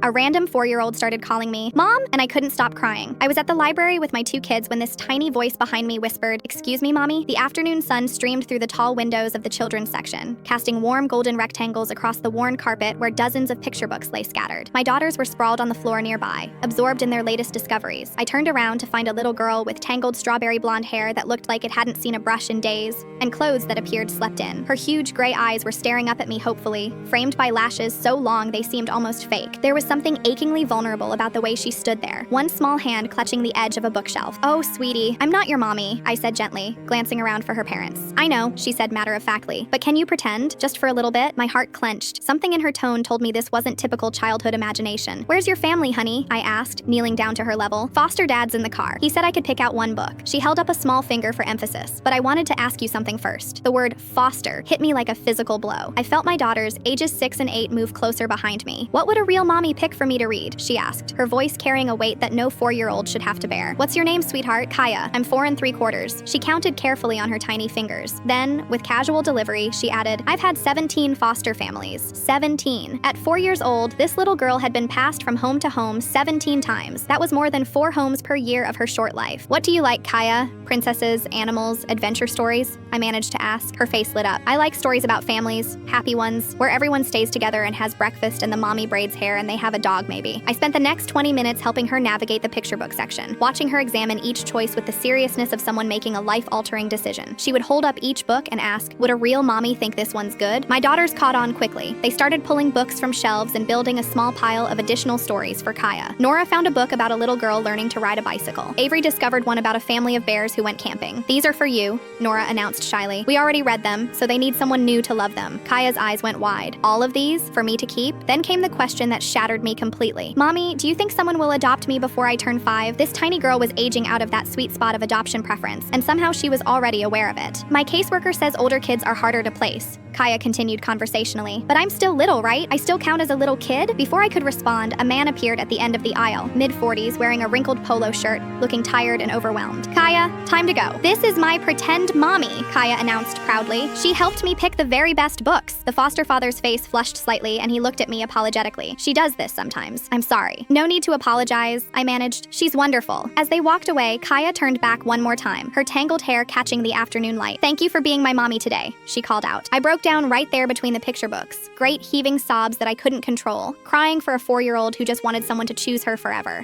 A random 4-year-old started calling me, "Mom," and I couldn't stop crying. I was at the library with my 2 kids when this tiny voice behind me whispered, "Excuse me, Mommy?" The afternoon sun streamed through the tall windows of the children's section, casting warm golden rectangles across the worn carpet where dozens of picture books lay scattered. My daughters were sprawled on the floor nearby, absorbed in their latest discoveries. I turned around to find a little girl with tangled strawberry blonde hair that looked like it hadn't seen a brush in days, and clothes that appeared slept in. Her huge gray eyes were staring up at me hopefully, framed by lashes so long they seemed almost fake. There was something achingly vulnerable about the way she stood there, one small hand clutching the edge of a bookshelf. "Oh, sweetie, I'm not your mommy," I said gently, glancing around for her parents. "I know," she said matter-of-factly, "but can you pretend, just for a little bit?" My heart clenched. Something in her tone told me this wasn't typical childhood imagination. "Where's your family, honey?" I asked, kneeling down to her level. "Foster Dad's in the car. He said I could pick out one book." She held up a small finger for emphasis, but I wanted to ask you something first. The word foster hit me like a physical blow. I felt my daughters, ages 6 and 8, move closer behind me. "What would a real mommy pick for me to read?" she asked, her voice carrying a weight that no 4-year-old should have to bear. "What's your name, sweetheart?" "Kaya. I'm 4 3/4. She counted carefully on her tiny fingers. Then, with casual delivery, she added, "I've had 17 foster families." 17. At 4 years old, this little girl had been passed from home to home 17 times. That was more than 4 homes per year of her short life. "What do you like, Kaya? Princesses, animals, adventure stories?" I managed to ask. Her face lit up. "I like stories about families, happy ones, where everyone stays together and has breakfast and the mommy braids hair and they have a dog maybe." I spent the next 20 minutes helping her navigate the picture book section, watching her examine each choice with the seriousness of someone making a life-altering decision. She would hold up each book and ask, "Would a real mommy think this one's good?" My daughters caught on quickly. They started pulling books from shelves and building a small pile of additional stories for Kaya. Nora found a book about a little girl learning to ride a bicycle. Avery discovered one about a family of bears who went camping. "These are for you," Nora announced shyly. "We already read them, so they need someone new to love them." Kaya's eyes went wide. "All of these? For me to keep?" Then came the question that shattered me completely. "Mommy, do you think someone will adopt me before I turn 5? This tiny girl was aging out of that sweet spot of adoption preference, and somehow she was already aware of it. "My caseworker says older kids are harder to place," Kaya continued conversationally. "But I'm still little, right? I still count as a little kid?" Before I could respond, a man appeared at the end of the aisle, mid-40s, wearing a wrinkled polo shirt, looking tired and overwhelmed. "Kaya, time to go." "This is my pretend mommy," Kaya announced proudly. "She helped me pick the very best books." The foster father's face flushed slightly, and he looked at me apologetically. "She does this sometimes. I'm sorry." "No need to apologize," I managed. "She's wonderful." As they walked away, Kaya turned back one more time, her tangled hair catching the afternoon light. "Thank you for being my mommy today," she called out. I broke down right there between the picture books, great heaving sobs that I couldn't control, crying for a 4-year-old who just wanted someone to choose her forever.